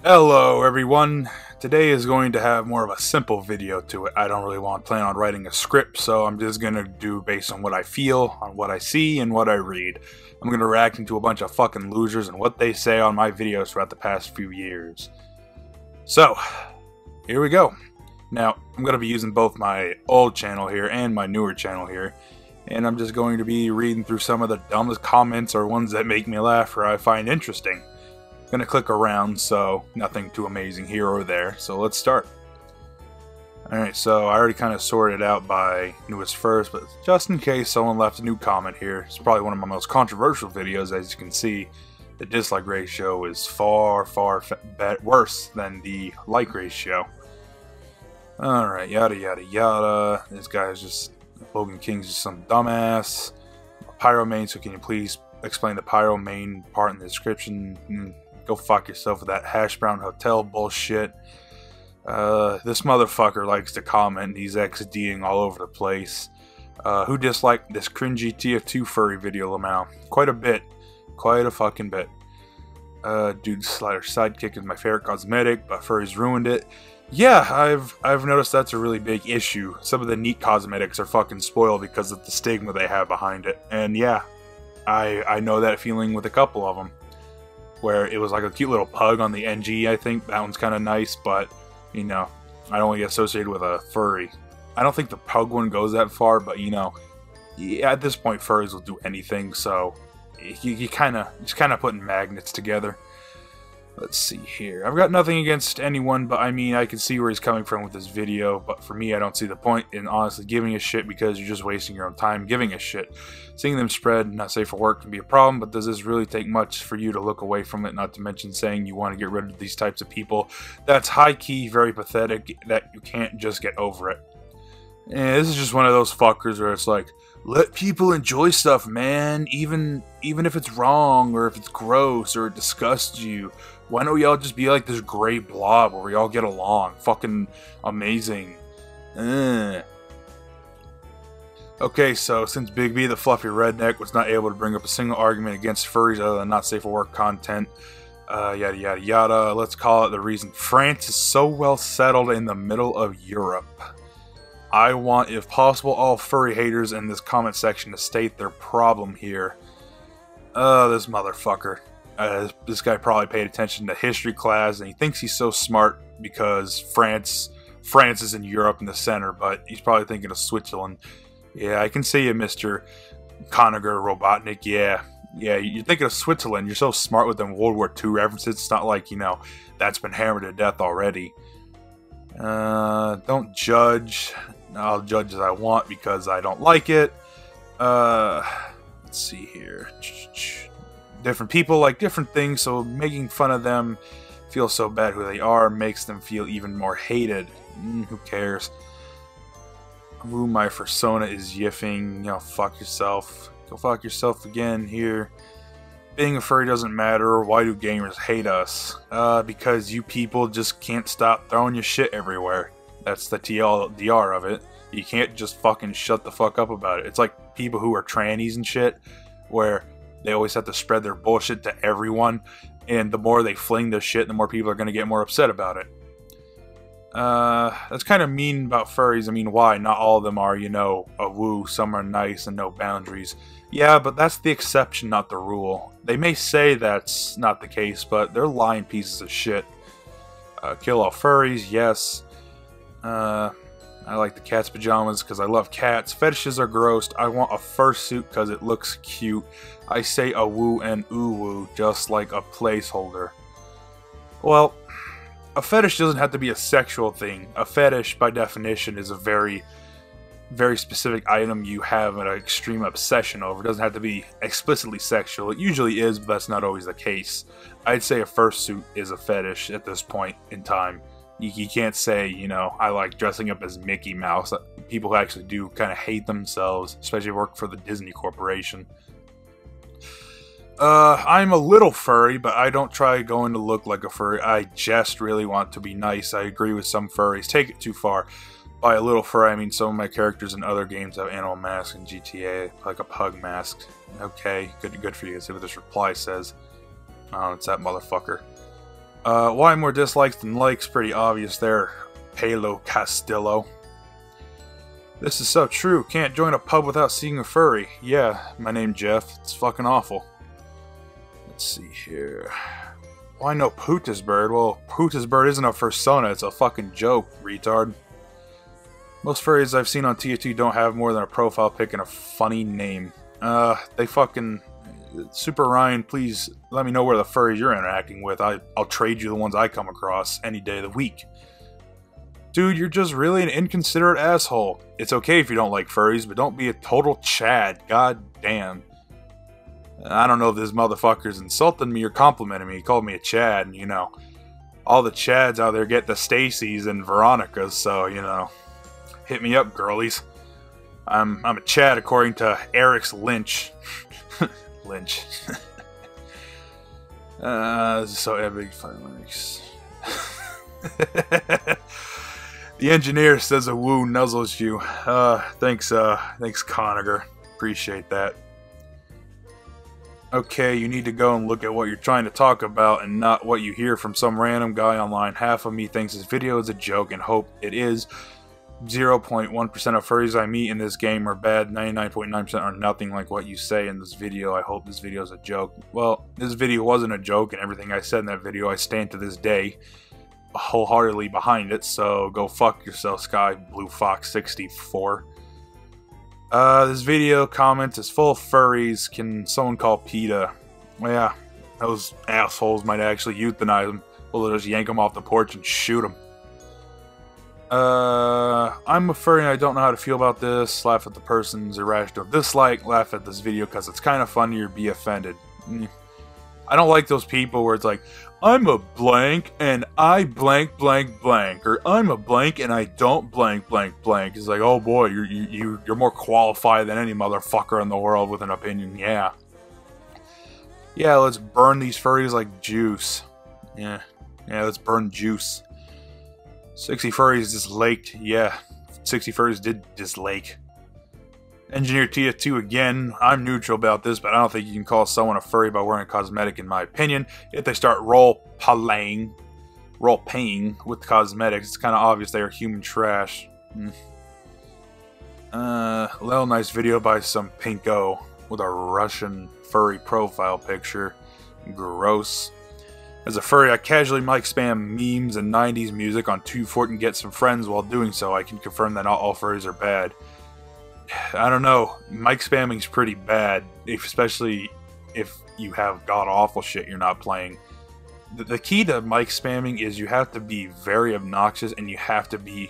Hello everyone, today is going to have more of a simple video to it. I don't really want to plan on writing a script, so I'm just going to do based on what I feel, on what I see, and what I read. I'm going to react to a bunch of fucking losers and what they say on my videos throughout the past few years. So, here we go. Now, I'm going to be using both my old channel here and my newer channel here, and I'm just going to be reading through some of the dumbest comments or ones that make me laugh or I find interesting. Gonna click around, so nothing too amazing here or there, so let's start. Alright, so I already kind of sorted it out by newest first, but just in case someone left a new comment here, it's probably one of my most controversial videos. As you can see, the dislike ratio is far worse than the like ratio. Alright, yada yada yada. This guy is just, Logan King's just some dumbass. Pyro main, so can you please explain the pyro main part in the description? Go fuck yourself with that hash brown hotel bullshit. This motherfucker likes to comment. He's XDing all over the place. Who disliked this cringy TF2 furry video, Lamau? Quite a bit. Quite a fucking bit. Dude Slider sidekick is my favorite cosmetic, but furries ruined it. Yeah, I've noticed that's a really big issue. Some of the neat cosmetics are fucking spoiled because of the stigma they have behind it. And yeah, I know that feeling with a couple of them. Where it was like a cute little pug on the NG, I think. That one's kind of nice, but, you know, I don't want to get associated with a furry. I don't think the pug one goes that far, but, you know, yeah, at this point, furries will do anything, so you kind of putting magnets together. Let's see here. I've got nothing against anyone, but I mean, I can see where he's coming from with this video, but for me, I don't see the point in honestly giving a shit because you're just wasting your own time giving a shit. Seeing them spread, not safe for work, can be a problem, but does this really take much for you to look away from it, not to mention saying you want to get rid of these types of people? That's high-key, very pathetic, that you can't just get over it. And this is just one of those fuckers where it's like, let people enjoy stuff, man, even if it's wrong, or if it's gross, or it disgusts you. Why don't we all just be like this gray blob where we all get along? Fucking amazing. Okay, so since BigBthefluffyredneck was not able to bring up a single argument against furries other than not safe for work content, yada yada yada, let's call it the reason France is so well settled in the middle of Europe. I want, if possible, all furry haters in this comment section to state their problem here. This motherfucker. This guy probably paid attention to history class, and he thinks he's so smart because France is in Europe in the center, but he's probably thinking of Switzerland. Yeah, I can see you, Mr. Conager Robotnik. Yeah, you're thinking of Switzerland. You're so smart with them World War II references. It's not like, you know, that's been hammered to death already. Don't judge. I'll judge as I want because I don't like it. Let's see here. Different people like different things, so making fun of them feel so bad who they are makes them feel even more hated. Who cares? Ooh, my persona is yiffing. You know, fuck yourself. Go fuck yourself again here. Being a furry doesn't matter. Why do gamers hate us? Because you people just can't stop throwing your shit everywhere. That's the TLDR of it. You can't just fucking shut the fuck up about it. It's like people who are trannies and shit, where they always have to spread their bullshit to everyone, and the more they fling their shit, the more people are going to get more upset about it. That's kind of mean about furries. I mean, why? Not all of them are, you know, a woo. Some are nice and no boundaries. Yeah, but that's the exception, not the rule. They may say that's not the case, but they're lying pieces of shit. Kill all furries, yes. I like the cat's pajamas because I love cats. Fetishes are gross. I want a fursuit because it looks cute. I say a woo and ooh woo just like a placeholder. Well, a fetish doesn't have to be a sexual thing. A fetish, by definition, is a very specific item you have an extreme obsession over. It doesn't have to be explicitly sexual. It usually is, but that's not always the case. I'd say a fursuit is a fetish at this point in time. You can't say, you know, I like dressing up as Mickey Mouse. People who actually do kind of hate themselves, especially work for the Disney Corporation. I'm a little furry, but I don't try going to look like a furry. I just really want to be nice. I agree with some furries. Take it too far. By a little furry, I mean some of my characters in other games have animal masks in GTA, like a pug mask. Okay, good for you. Let's see what this reply says. Oh, it's that motherfucker. Why more dislikes than likes? Pretty obvious there, Palo Castillo. This is so true. Can't join a pub without seeing a furry. Yeah, my name's Jeff. It's fucking awful. Let's see here. Why no Pootisbird? Well, Pootisbird isn't a fursona. It's a fucking joke, retard. Most furries I've seen on TF2 don't have more than a profile pic and a funny name. They fucking... Super Ryan, please let me know where the furries you're interacting with. I'll trade you the ones I come across any day of the week. Dude, you're just really an inconsiderate asshole. It's okay if you don't like furries, but don't be a total Chad. God damn. I don't know if this motherfucker's insulting me or complimenting me. He called me a Chad, and, you know, all the Chads out there get the Stacys and Veronicas, so, you know, hit me up, girlies. I'm a Chad according to Eric's Lynch. Lynch. This is so epic. The engineer says a woo nuzzles you. Thanks Conager. Appreciate that. Okay, you need to go and look at what you're trying to talk about and not what you hear from some random guy online. Half of me thinks this video is a joke and hope it is. 0.1% of furries I meet in this game are bad. 99.9% are nothing like what you say in this video. I hope this video is a joke. Well, this video wasn't a joke, and everything I said in that video I stand to this day wholeheartedly behind it, so go fuck yourself, Sky Blue Fox 64. This video comment is full of furries. Can someone call PETA? Well, yeah, those assholes might actually euthanize them. We'll just yank them off the porch and shoot them. I'm a furry and I don't know how to feel about this. Laugh at the person's irrational dislike. Laugh at this video because it's kind of funny or be offended. I don't like those people where it's like, I'm a blank and I blank blank blank, or I'm a blank and I don't blank blank blank. It's like, oh boy, you're more qualified than any motherfucker in the world with an opinion. Yeah, let's burn these furries like juice. Yeah, let's burn juice. 60 furries dislaked. Yeah, 60 furries did dislike. Engineer TF2 again. I'm neutral about this, but I don't think you can call someone a furry by wearing a cosmetic, in my opinion. If they start role-playing with cosmetics, it's kind of obvious they are human trash. Little nice video by some pinko with a Russian furry profile picture. Gross. As a furry, I casually mic spam memes and 90s music on 2Fort and get some friends while doing so. I can confirm that not all furries are bad. I don't know. Mic spamming is pretty bad, especially if you have god-awful shit you're not playing. The key to mic spamming is you have to be very obnoxious and you have to be,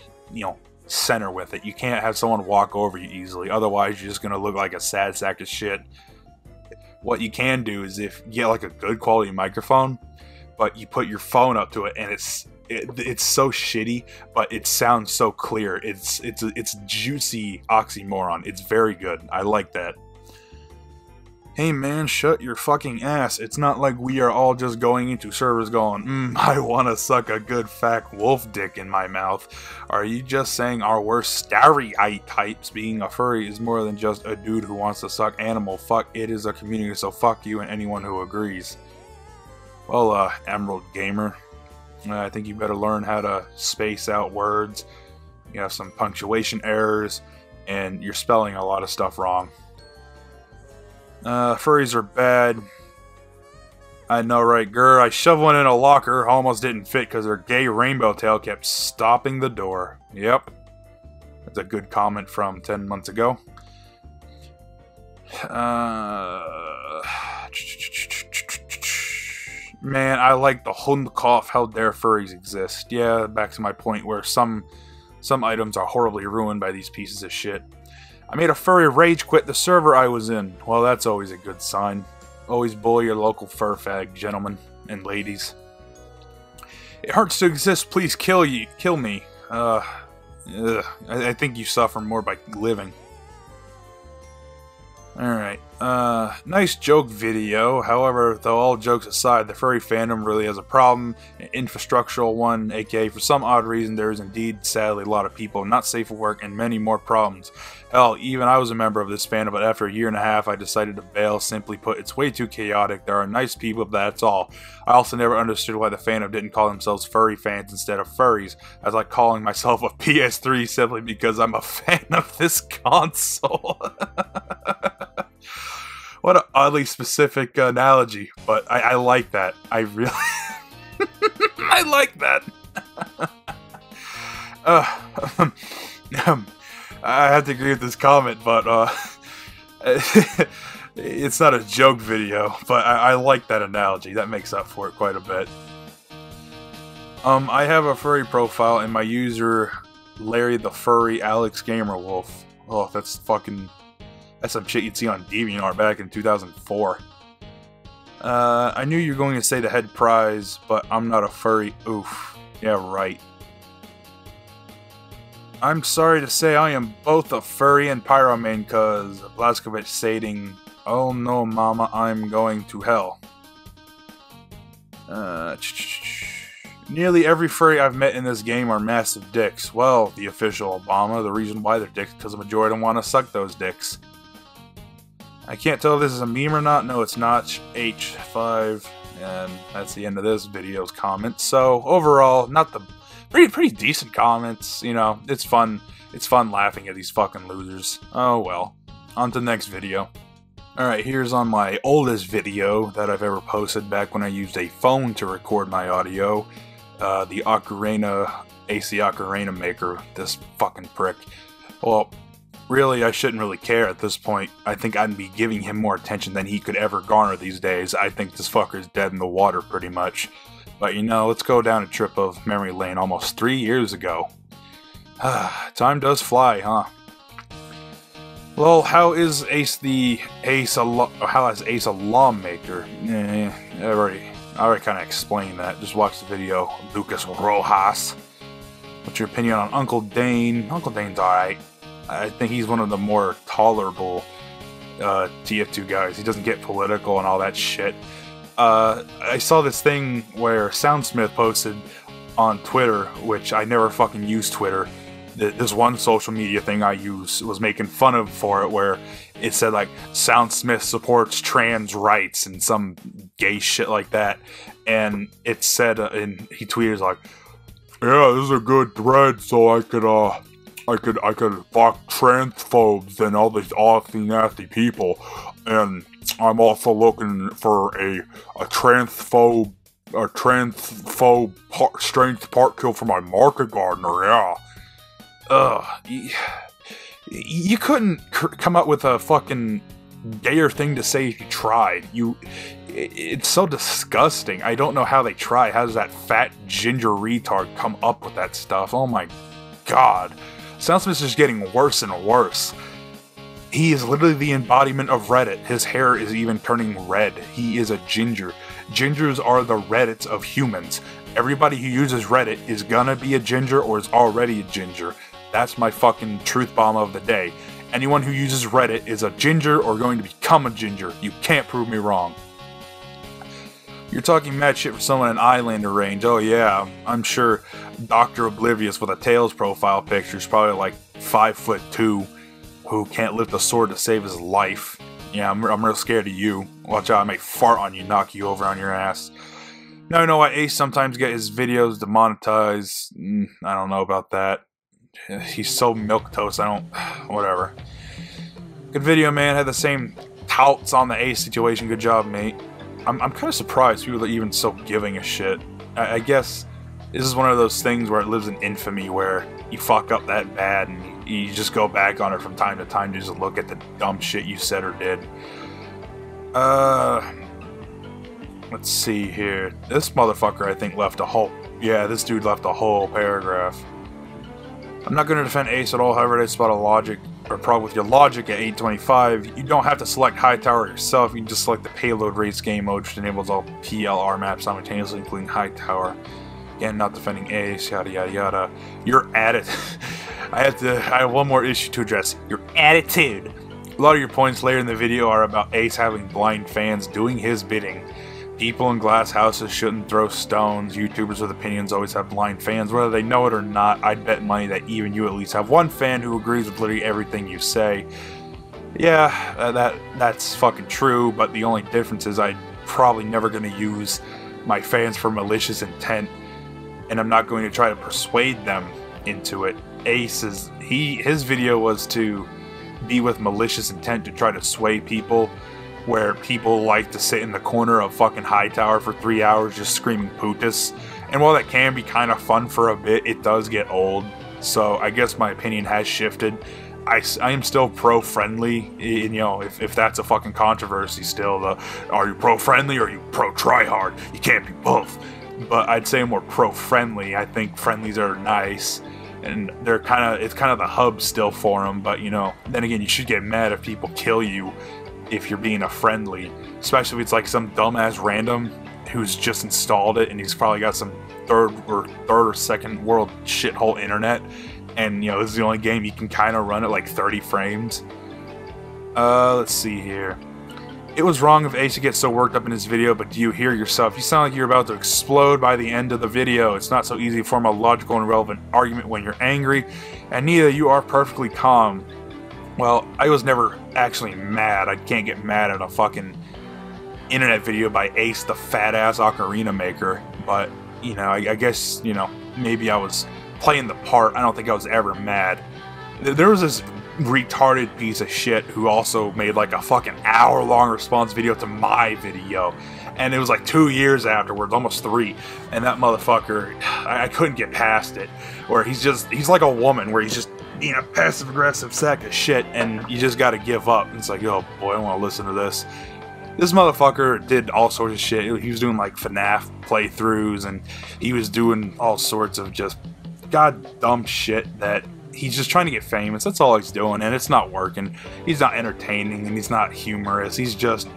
center with it. You can't have someone walk over you easily. Otherwise, you're just going to look like a sad sack of shit. What you can do is if you get like a good quality microphone, but you put your phone up to it and it's so shitty, but it sounds so clear. It's juicy oxymoron. It's very good. I like that. Hey man, shut your fucking ass. It's not like we are all just going into servers going, I want to suck a good fat wolf dick in my mouth. Are you just saying our worst stereotypes being a furry is more than just a dude who wants to suck animal fuck? It is a community, so fuck you and anyone who agrees. Well, Emerald Gamer, I think you better learn how to space out words. You have some punctuation errors, and you're spelling a lot of stuff wrong. Furries are bad. I know, right, grr. I shoved one in a locker, almost didn't fit because her gay rainbow tail kept stopping the door. Yep. That's a good comment from 10 months ago. Man, I like the Hundkopf, how dare furries exist. Yeah, back to my point where some items are horribly ruined by these pieces of shit. I made a furry rage quit the server I was in. Well, that's always a good sign. Always bully your local fur fag, gentlemen and ladies. It hurts to exist, please kill me. I think you suffer more by living. Alright, nice joke video. However, though all jokes aside, the furry fandom really has a problem, an infrastructural one, aka for some odd reason there is indeed, sadly, a lot of people not safe for work and many more problems. Hell, even I was a member of this fandom, but after a year and a half I decided to bail. Simply put, it's way too chaotic. There are nice people, but that's all. I also never understood why the fandom didn't call themselves furry fans instead of furries. I was like calling myself a PS3 simply because I'm a fan of this console. What an oddly specific analogy, but I like that. I really... I like that. I have to agree with this comment, but it's not a joke video, but I like that analogy. That makes up for it quite a bit. I have a furry profile, and my user, Larry the Furry Alex Gamerwolf. Oh, that's fucking... That's some shit you'd see on DeviantArt back in 2004. I knew you were going to say the head prize, but I'm not a furry. Oof. Yeah, right. I'm sorry to say I am both a furry and pyromane, cause Blazkowicz stating, "Oh no, mama, I'm going to hell." Nearly every furry I've met in this game are massive dicks. Well, the official Obama, the reason why they're dicks, because the majority don't want to suck those dicks. I can't tell if this is a meme or not. No, it's not. H5, and that's the end of this video's comments. So overall, not the pretty decent comments. You know, it's fun. It's fun laughing at these fucking losers. Oh well. On to the next video. Alright, here's on my oldest video that I've ever posted back when I used a phone to record my audio. The AC Ocarina Maker. This fucking prick. Well, really, I shouldn't really care at this point. I think I'd be giving him more attention than he could ever garner these days. I think this fucker's dead in the water, pretty much. But you know, let's go down a trip of memory lane almost 3 years ago. Time does fly, huh? Well, how is Ace a lawmaker? I already kind of explained that. Just watch the video. Lucas Rojas. What's your opinion on Uncle Dane? Uncle Dane's alright. I think he's one of the more tolerable TF2 guys. He doesn't get political and all that shit. I saw this thing where Soundsmith posted on Twitter, which I never fucking use Twitter. This one social media thing I use was making fun of for it, where it said like Soundsmith supports trans rights and some gay shit like that. And it said, and he tweeted like, "Yeah, this is a good thread, so I could fuck transphobes and all these awfully nasty people, and I'm also looking for a transphobe strength part kill for my market gardener." Yeah. You couldn't come up with a fucking gayer thing to say if you tried. It's so disgusting. I don't know how they try. How does that fat ginger retard come up with that stuff? Oh my god. Soundsmith is getting worse and worse. He is literally the embodiment of Reddit. His hair is even turning red. He is a ginger. Gingers are the Reddits of humans. Everybody who uses Reddit is gonna be a ginger or is already a ginger. That's my fucking truth bomb of the day. Anyone who uses Reddit is a ginger or going to become a ginger. You can't prove me wrong. You're talking mad shit for someone in Islander range. Oh yeah, I'm sure Dr. Oblivious with a Tails profile picture is probably like 5'2", who can't lift a sword to save his life. Yeah, I'm real scared of you. Watch out, I may fart on you, knock you over on your ass. Now you know why Ace sometimes get his videos demonetized. I don't know about that. He's so milquetoast, whatever. Good video, man. Had the same touts on the Ace situation. Good job, mate. I'm kind of surprised people are even so giving a shit. I guess this is one of those things where it lives in infamy, where you fuck up that bad and you just go back on it from time to time to just look at the dumb shit you said or did. Let's see here. This motherfucker, I think, left a whole... Yeah, this dude left a whole paragraph. I'm not going to defend Ace at all, however, I spot a logic or problem with your logic at 825. You don't have to select High Tower yourself, you can just select the Payload Race game mode, which enables all PLR maps simultaneously, including High Tower. Again, not defending Ace, yada yada yada. Your attitude. I have one more issue to address. Your attitude. A lot of your points later in the video are about Ace having blind fans doing his bidding. People in glass houses shouldn't throw stones. YouTubers with opinions always have blind fans. Whether they know it or not, I'd bet money that even you at least have one fan who agrees with literally everything you say. Yeah, that's fucking true, but the only difference is I'm probably never going to use my fans for malicious intent, and I'm not going to try to persuade them into it. Ace his video was to be with malicious intent to try to sway people, where people like to sit in the corner of fucking Hightower for 3 hours just screaming Putis. And while that can be kind of fun for a bit, it does get old. So I guess my opinion has shifted. I am still pro-friendly, you know, if that's a fucking controversy still. Are you pro-friendly or are you pro-try-hard? You can't be both. But I'd say more pro-friendly. I think friendlies are nice. And it's kind of the hub still for them. But, you know, then again, you should get mad if people kill you if you're being a friendly, especially if it's like some dumbass random who's just installed it and he's probably got some third or second world shithole internet, and you know this is the only game he can kind of run at like 30 frames. Let's see here. It was wrong of Ace to get so worked up in his video, but do you hear yourself? You sound like you're about to explode by the end of the video. It's not so easy to form a logical and relevant argument when you're angry, and neither you are perfectly calm. Well, I was never actually mad. I can't get mad at a fucking internet video by Ace, the fat-ass ocarina maker. But, you know, I guess, you know, maybe I was playing the part. I don't think I was ever mad. There was this retarded piece of shit who also made like a fucking hour-long response video to my video. And it was like 2 years afterwards, almost 3. And that motherfucker, I couldn't get past it. Where he's like a woman, where he's just being a passive-aggressive sack of shit, and you just gotta give up. It's like, oh boy, I don't want to listen to this. This motherfucker did all sorts of shit. He was doing like FNAF playthroughs, and he was doing all sorts of just goddamn shit that he's just trying to get famous. That's all he's doing, and it's not working. He's not entertaining, and he's not humorous. He's just,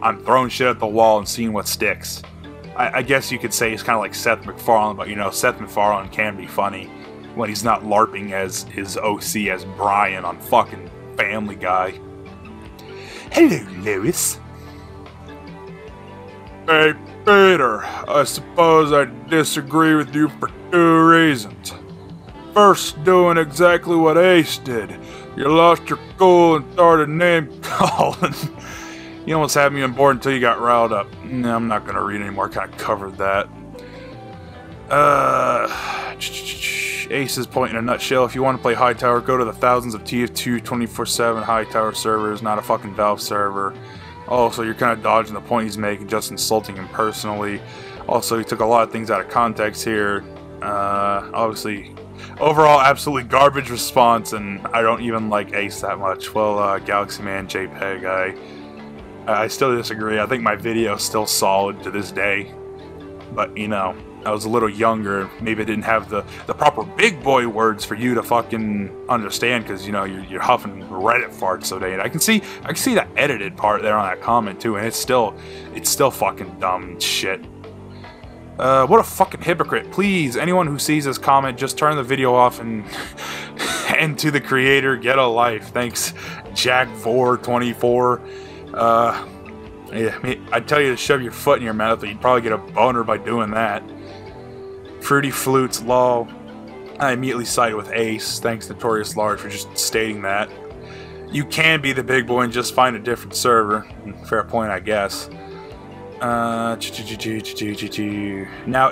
I'm throwing shit at the wall and seeing what sticks. I guess you could say he's kind of like Seth MacFarlane, but you know, Seth MacFarlane can be funny when he's not LARPing as his OC as Brian on fucking Family Guy. Hello, Lewis. Hey, Peter, I suppose I disagree with you for 2 reasons. First, doing exactly what Ace did. You lost your cool and started name calling. You almost had me on board until you got riled up. No, I'm not gonna read anymore, kinda covered that. Ace's point in a nutshell: if you want to play Hightower, go to the thousands of TF2 24/7 Hightower servers, not a fucking Valve server. Also, you're kind of dodging the point he's making, just insulting him personally. Also, he took a lot of things out of context here. Obviously, overall, absolutely garbage response, and I don't even like Ace that much. Well, Galaxy Man JPEG, I still disagree. I think my video is still solid to this day. But, you know, I was a little younger. Maybe I didn't have the proper big boy words for you to fucking understand, because, you know, you're huffing Reddit farts so day. And I can see that edited part there on that comment too, and it's still fucking dumb shit. What a fucking hypocrite. Please, anyone who sees this comment, just turn the video off and and to the creator, get a life. Thanks, Jack424. Yeah, I'd tell you to shove your foot in your mouth, but you'd probably get a boner by doing that. Fruity Flutes, lol. I immediately sided with Ace. Thanks, Notorious Large, for just stating that. You can be the big boy and just find a different server. Fair point, I guess. Now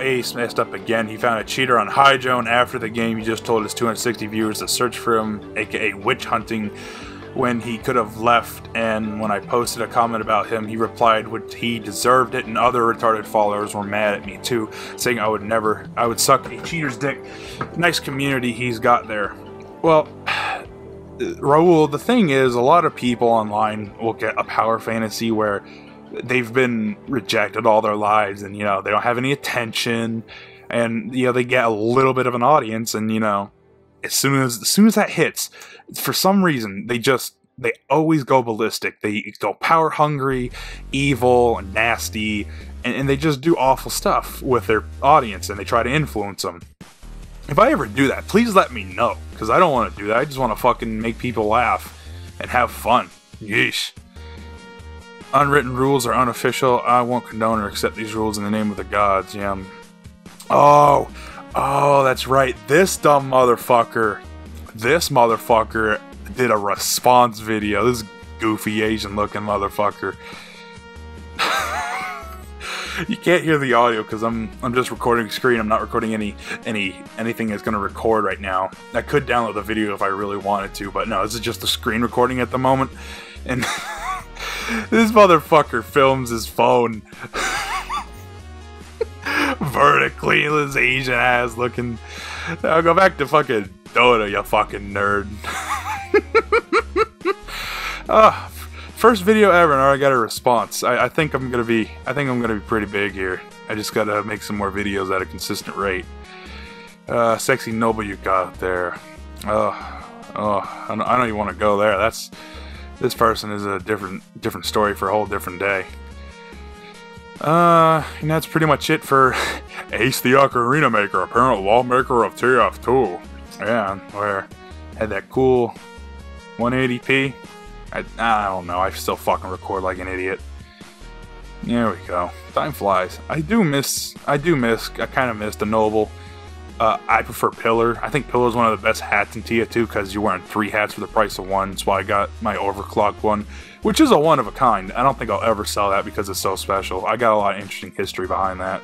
Ace messed up again. He found a cheater on Hydro, and after the game he just told his 260 viewers to search for him, aka witch hunting, when he could have left. And when I posted a comment about him, he replied he deserved it, and other retarded followers were mad at me too, saying I would suck a cheater's dick. Nice community he's got there. Well, Raul, the thing is, a lot of people online will get a power fantasy where they've been rejected all their lives, and, you know, they don't have any attention, and, you know, they get a little bit of an audience, and, you know, as soon as that hits, for some reason, they always go ballistic. They go power hungry, evil, and nasty, and they just do awful stuff with their audience, and they try to influence them. If I ever do that, please let me know, because I don't want to do that. I just want to fucking make people laugh and have fun. Yeesh. Unwritten rules are unofficial. I won't condone or accept these rules in the name of the gods. Yeah. Oh, that's right. This dumb motherfucker. This motherfucker did a response video. This goofy Asian looking motherfucker. You can't hear the audio because I'm just recording screen. I'm not recording anything that's gonna record right now. I could download the video if I really wanted to, but no, this is just a screen recording at the moment. And this motherfucker films his phone vertically, this Asian ass looking. Now go back to fucking Dota, you fucking nerd. First video ever, and I already got a response. I think I'm gonna be pretty big here. I just gotta make some more videos at a consistent rate. Sexy Nobuyuka out there. I don't even want to go there. This person is a different story for a whole different day. And that's pretty much it for Ace the Ocarina Maker, apparent wall maker of TF2. Yeah, where had that cool 180p. I don't know. I still fucking record like an idiot. There we go. Time flies. I kind of miss the Noble. I prefer Pillar. I think Pillar is one of the best hats in TF2 because you're wearing 3 hats for the price of 1. That's why I got my overclocked one, which is a one of a kind. I don't think I'll ever sell that because it's so special. I got a lot of interesting history behind that.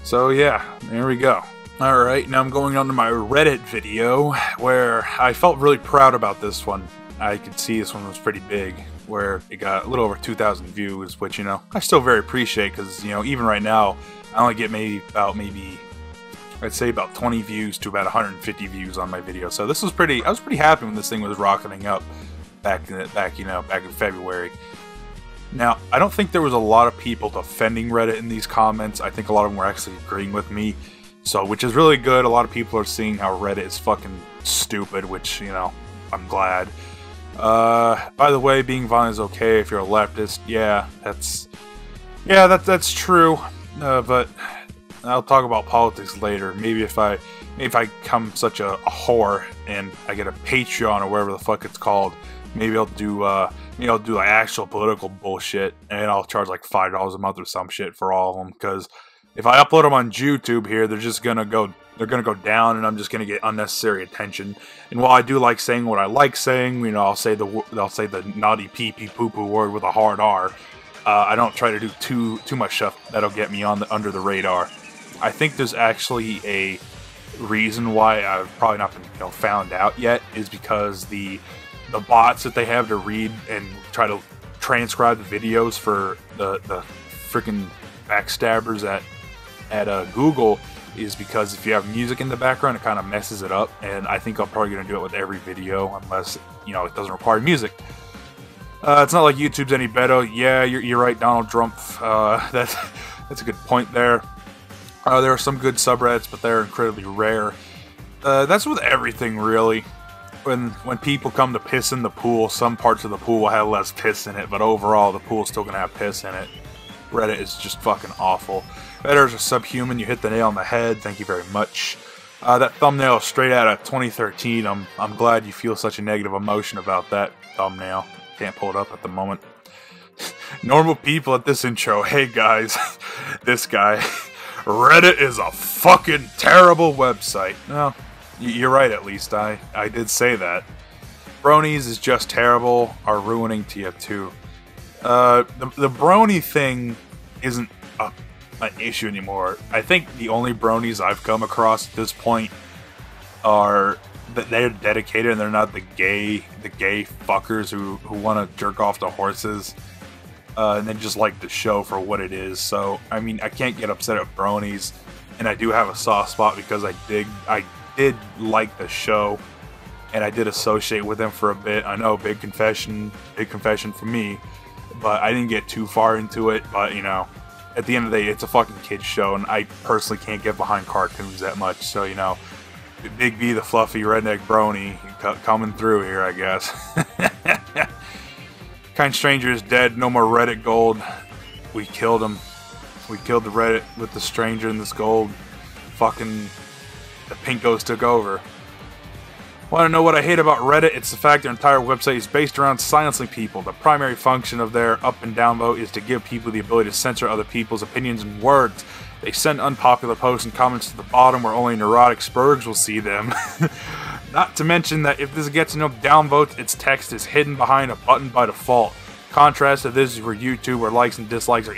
So yeah, there we go. Alright, now I'm going on to my Reddit video where I felt really proud about this one. I could see this one was pretty big, where it got a little over 2,000 views, which, you know, I still very appreciate because, you know, even right now, I only get I'd say about 20 views to about 150 views on my video. So this was I was pretty happy when this thing was rocketing up back in February. Now, I don't think there was a lot of people defending Reddit in these comments. I think a lot of them were actually agreeing with me. So, which is really good. A lot of people are seeing how Reddit is fucking stupid, which, you know, I'm glad. By the way, being violent is okay if you're a leftist. Yeah, that's true. But I'll talk about politics later. Maybe if I become such a whore and I get a Patreon or whatever the fuck it's called, maybe I'll do like actual political bullshit and I'll charge like $5 a month or some shit for all of them. Because if I upload them on YouTube here, they're gonna go down, and I'm just gonna get unnecessary attention. And while I do like saying what I like saying, you know, I'll say the naughty pee pee poo poo word with a hard R. I don't try to do too much stuff that'll get me under the radar. I think there's actually a reason why I've probably not been, you know, found out yet, is because the bots that they have to read and try to transcribe the videos for the freaking backstabbers at Google, is because if you have music in the background, it kind of messes it up. And I think I'm probably going to do it with every video, unless, you know, it doesn't require music. It's not like YouTube's any better. Yeah, you're right, Donald Trump. That's a good point there. There are some good subreddits, but they're incredibly rare. That's with everything, really. When people come to piss in the pool, some parts of the pool will have less piss in it, but overall, the pool's still gonna have piss in it. Reddit is just fucking awful. Redditors are subhuman. You hit the nail on the head. Thank you very much. That thumbnail is straight out of 2013. I'm glad you feel such a negative emotion about that thumbnail. Can't pull it up at the moment. Normal people at this intro. Hey guys, this guy. Reddit is a fucking terrible website. No, you're right, at least. I did say that. Bronies is just terrible, are ruining TF2. The brony thing isn't an issue anymore. I think the only bronies I've come across at this point are that they're dedicated and they're not the gay fuckers who want to jerk off to horses. And then just like the show for what it is. So, I mean, I can't get upset at bronies, and I do have a soft spot because I did like the show, and I did associate with them for a bit. I know, big confession for me, but I didn't get too far into it. But, you know, at the end of the day, it's a fucking kid's show, and I personally can't get behind cartoons that much. So, you know, Big B the Fluffy Redneck Brony coming through here, I guess. Kind Stranger is dead. No more Reddit gold. We killed him. We killed the Reddit with the stranger and this gold. Fucking the Pinkos took over. Want to know what I hate about Reddit? It's the fact their entire website is based around silencing people. The primary function of their up and down vote is to give people the ability to censor other people's opinions and words. They send unpopular posts and comments to the bottom where only neurotic spurgs will see them. Not to mention that if this gets enough downvotes, its text is hidden behind a button by default. Contrast to this is where YouTube, where likes and dislikes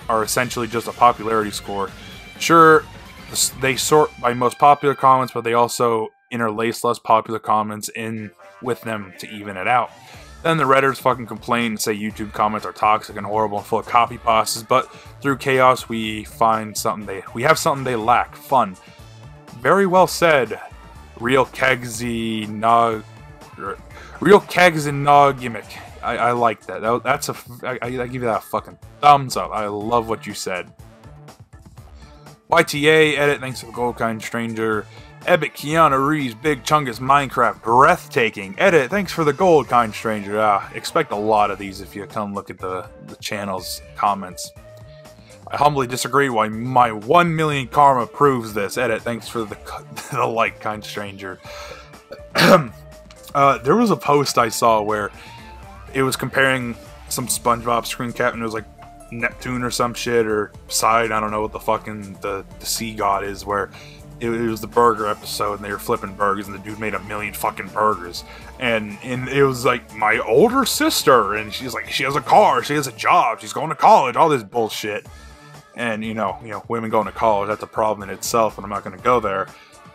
are essentially just a popularity score. Sure, they sort by most popular comments, but they also interlace less popular comments in with them to even it out. Then the Redditors fucking complain and say YouTube comments are toxic and horrible and full of copy pastes, but through chaos we have something they lack. Fun. Very well said. Real kegsy gimmick. I like that. I give you that fucking thumbs up. I love what you said. YTA edit, thanks for the gold, kind stranger. Epic Keanu Reeves, Big Chungus Minecraft, breathtaking. Edit, thanks for the gold, kind stranger. Expect a lot of these if you come look at the channel's comments. I humbly disagree why my 1 million karma proves this. Edit, thanks for the like, kind stranger. There was a post I saw where it was comparing some SpongeBob screen cap, and it was like Neptune or some shit, or Poseidon, I don't know what the fucking the sea god is, where it was the burger episode and they were flipping burgers and the dude made 1 million fucking burgers, and it was like, my older sister, and she's like, she has a car, she has a job, she's going to college, all this bullshit. And you know women going to college, that's a problem in itself, and I'm not going to go there.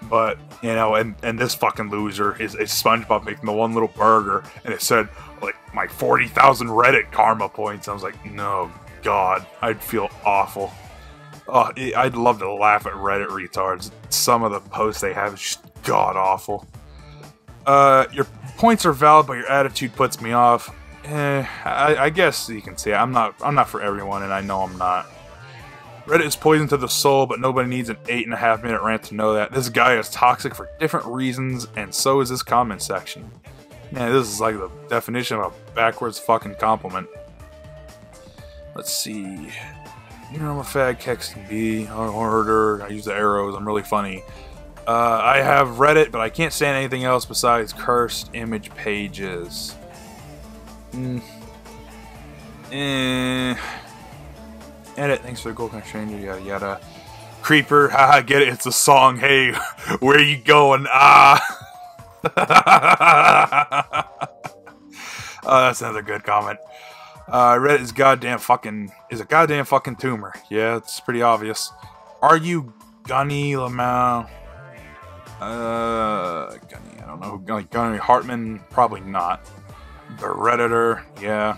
But and this fucking loser is SpongeBob making the one little burger, and it said like my 40,000 Reddit karma points. I was like, no, God, I'd feel awful. Oh, I'd love to laugh at Reddit retards. Some of the posts they have is just god awful. Your points are valid, but your attitude puts me off. I guess you can say I'm not for everyone, and I know I'm not. Reddit is poison to the soul, but nobody needs an 8.5 minute rant to know that. This guy is toxic for different reasons, and so is this comment section. Man, this is like the definition of a backwards fucking compliment. Let's see. I'm a fag, Kex can be, order, I use the arrows, I'm really funny. I have Reddit, but I can't stand anything else besides cursed image pages. Edit, thanks for the gold, kind stranger, yada yada. Creeper, haha, get it, it's a song, hey, where you going, ah! Oh, that's another good comment. Reddit is a goddamn fucking tumor. Yeah, it's pretty obvious. Are you Gunny Lamau? Gunny, I don't know. Like Gunny Hartman? Probably not. The Redditor, yeah.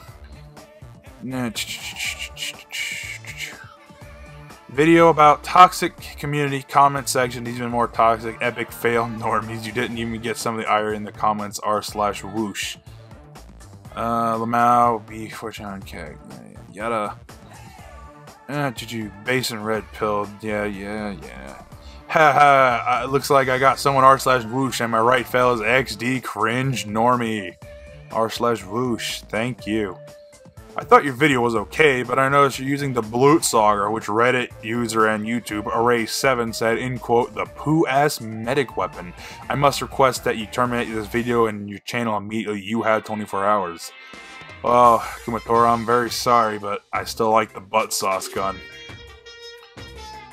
Video about toxic community comment section. Even more toxic. Epic fail normies. You didn't even get some of the ire in the comments. r/whoosh. Lamau, B, Fortune, Keg, yada. GG, Basin Red Pilled, yeah. Haha, looks like I got someone r/whoosh, am I right, fellas? XD cringe normie. r/whoosh, thank you. I thought your video was okay, but I noticed you're using the Bloot Saga, which Reddit user and YouTube Array7 said, in quote, the poo-ass medic weapon. I must request that you terminate this video and your channel immediately. You have 24 hours. Well, Kumatora, I'm very sorry, but I still like the butt sauce gun.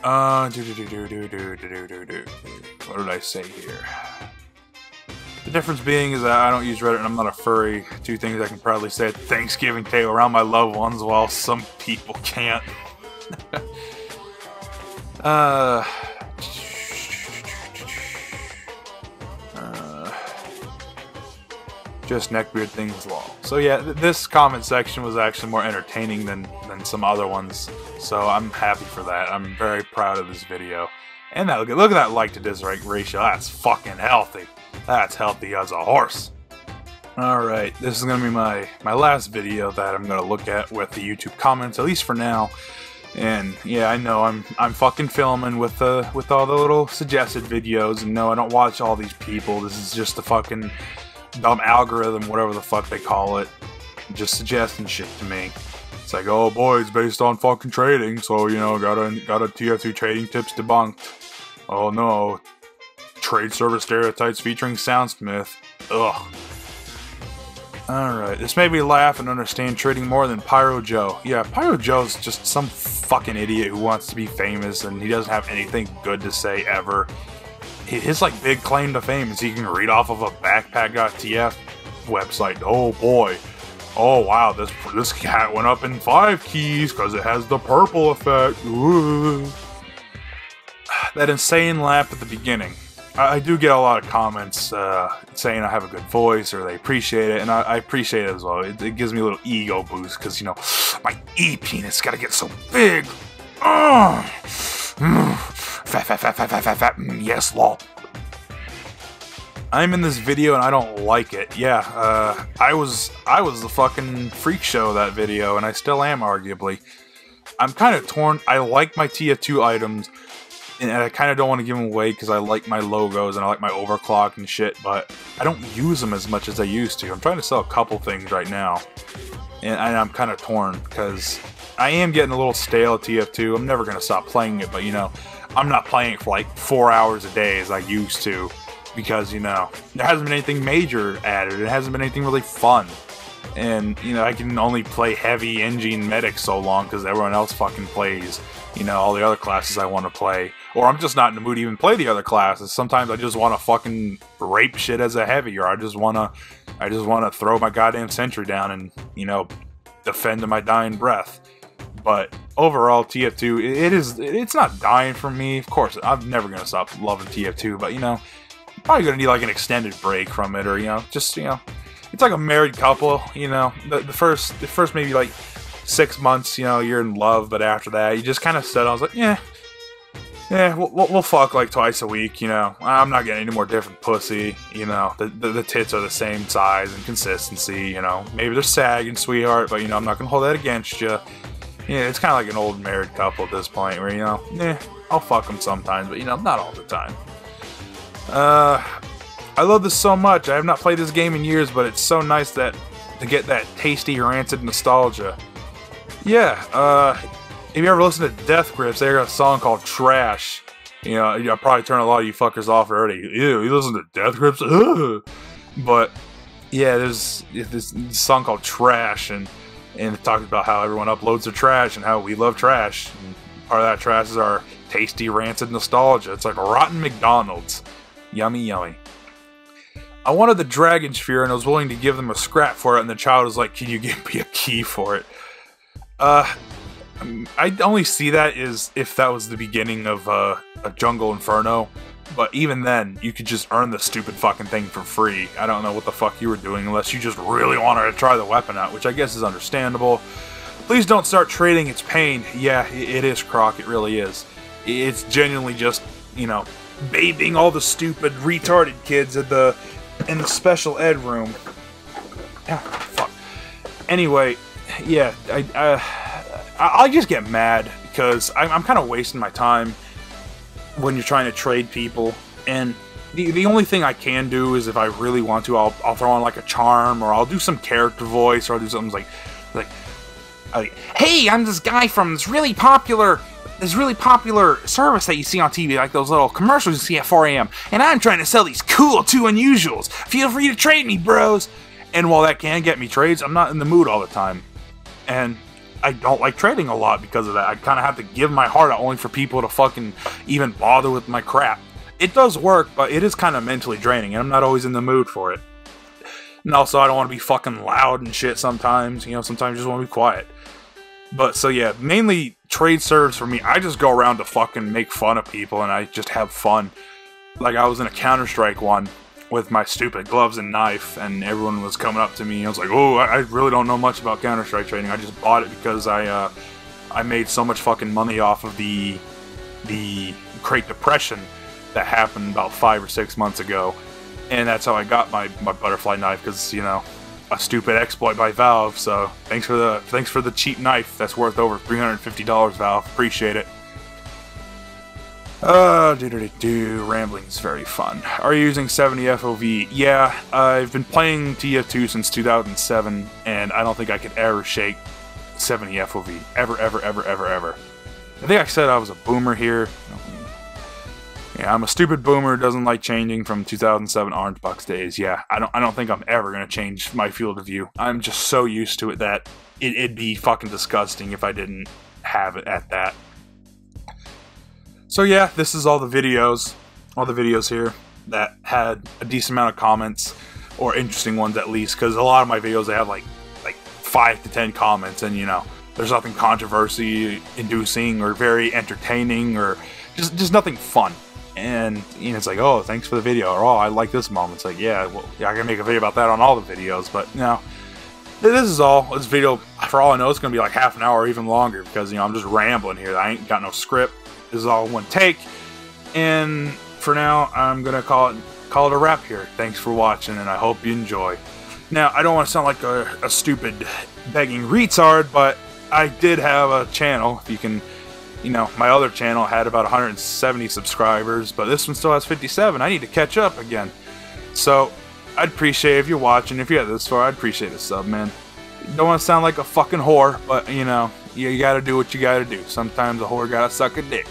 What did I say here? The difference being is that I don't use Reddit and I'm not a furry. Two things I can proudly say at Thanksgiving table around my loved ones, while some people can't. Just neckbeard things lol. So yeah, this comment section was actually more entertaining than some other ones. So I'm happy for that. I'm very proud of this video. And that, look at that like to dislike ratio. That's fucking healthy. That's healthy as a horse. Alright, this is going to be my last video that I'm going to look at with the YouTube comments, at least for now. And yeah, I know I'm fucking filming with all the little suggested videos, and no, I don't watch all these people. This is just a fucking dumb algorithm, whatever the fuck they call it, just suggesting shit to me. It's like, oh boy, it's based on fucking trading, so got a TF3 trading tips debunked. Oh no. trade server stereotypes featuring Soundsmith. Ugh. Alright, this made me laugh and understand trading more than Pyro Joe. Yeah, Pyro Joe's just some fucking idiot who wants to be famous and he doesn't have anything good to say ever. His like big claim to fame is he can read off of a backpack.tf website. Oh boy. Oh wow, this cat went up in 5 keys because it has the purple effect. Ooh. That insane laugh at the beginning. I do get a lot of comments saying I have a good voice or they appreciate it, and I appreciate it as well. It gives me a little ego boost because, you know, my E-penis gotta get so big. Fat. Yes, lol. I'm in this video and I don't like it. Yeah, I was the fucking freak show of that video, and I still am, arguably. I'm kind of torn. I like my TF2 items, and I kind of don't want to give them away because I like my logos and I like my overclock and shit, but I don't use them as much as I used to. I'm trying to sell a couple things right now, and I'm kind of torn because I am getting a little stale at TF2. I'm never going to stop playing it, but, you know, I'm not playing it for like 4 hours a day as I used to because, you know, there hasn't been anything major added. It hasn't been anything really fun. And, you know, I can only play heavy engine medic so long because everyone else fucking plays, you know, all the other classes I want to play. Or I'm just not in the mood to even play the other classes. Sometimes I just want to fucking rape shit as a heavy, or I just want to throw my goddamn sentry down and, you know, defend to my dying breath. But overall, TF2, it's not dying for me. Of course, I'm never going to stop loving TF2, but, you know, I'm probably going to need like an extended break from it, or, you know, just, you know, it's like a married couple, you know, the first maybe like 6 months, you know, you're in love, but after that, you just kind of settle. I was like, yeah, we'll fuck like twice a week, you know. I'm not getting any more different pussy, you know. The tits are the same size and consistency, you know. Maybe they're sagging, sweetheart, but, you know, I'm not gonna hold that against you. Yeah, it's kind of like an old married couple at this point, where, you know, I'll fuck them sometimes, but, you know, not all the time. I love this so much. I have not played this game in years, but it's so nice to get that tasty, rancid nostalgia. Yeah, if you ever listen to Death Grips, they got a song called Trash. You know, I'll probably turn a lot of you fuckers off already. Ew, you listen to Death Grips? Ugh. But, yeah, there's this song called Trash, and it talks about how everyone uploads their trash and how we love trash. And part of that trash is our tasty, rancid nostalgia. It's like rotten McDonald's. Yummy, yummy. I wanted the Dragon Sphere, and I was willing to give them a scrap for it, and the child was like, can you give me a key for it? I only see that as if that was the beginning of a Jungle Inferno, but even then, you could just earn the stupid fucking thing for free. I don't know what the fuck you were doing unless you just really wanted to try the weapon out, which I guess is understandable. Please don't start trading, it's pain. Yeah, it is, Croc, it really is. It's genuinely just, you know, bathing all the stupid, retarded kids in the special ed room. Ah, fuck. Anyway, yeah, I just get mad because I'm kind of wasting my time when you're trying to trade people, and the only thing I can do is if I really want to, I'll throw on like a charm, or I'll do some character voice, or I'll do something like, hey, I'm this guy from this really popular service that you see on TV, like those little commercials you see at 4 a.m. And I'm trying to sell these cool 2 unusuals. Feel free to trade me, bros. And while that can get me trades, I'm not in the mood all the time. And I don't like trading a lot because of that. I kind of have to give my heart out only for people to fucking even bother with my crap. It does work, but it is kind of mentally draining, and I'm not always in the mood for it. And also, I don't want to be fucking loud and shit sometimes. You know, sometimes I just want to be quiet. But, so yeah, mainly trade serves for me. I just go around to fucking make fun of people, and I just have fun. Like, I was in a Counter-Strike one with my stupid gloves and knife, and everyone was coming up to me. I was like, oh, I really don't know much about Counter-Strike trading. I just bought it because I made so much fucking money off of the Great Depression that happened about 5 or 6 months ago. And that's how I got my butterfly knife, because, you know, a stupid exploit by Valve. So thanks for the cheap knife that's worth over $350, Valve. Appreciate it. Rambling is very fun. Are you using 70 FOV? Yeah, I've been playing TF2 since 2007, and I don't think I could ever shake 70 FOV. Ever. I think I said I was a boomer here. Yeah, I'm a stupid boomer who doesn't like changing from 2007 Orange Box days. Yeah, I don't think I'm ever gonna change my field of view. I'm just so used to it that it'd be fucking disgusting if I didn't have it at that. So yeah, this is all the videos here that had a decent amount of comments, or interesting ones at least, because a lot of my videos, they have like 5 to 10 comments, and you know, there's nothing controversy inducing or very entertaining or just nothing fun. And you know, it's like, oh, thanks for the video, or oh, I like this moment. It's like, yeah, well, yeah, I can make a video about that on all the videos. But you know, this video, for all I know, it's gonna be like half an hour or even longer, because you know, I'm just rambling here. I ain't got no script. This is all one take. And for now, I'm gonna call it a wrap here. Thanks for watching, and I hope you enjoy. Now, I don't want to sound like a stupid begging retard, but I did have a channel. If you can, you know, my other channel had about 170 subscribers, but this one still has 57. I need to catch up again. So, I'd appreciate it if you're watching. If you got this far, I'd appreciate a sub, man. Don't want to sound like a fucking whore, but, you know, you gotta do what you gotta do. Sometimes a whore gotta suck a dick.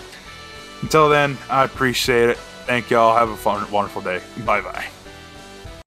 Until then, I appreciate it. Thank y'all. Have a wonderful day. Bye-bye.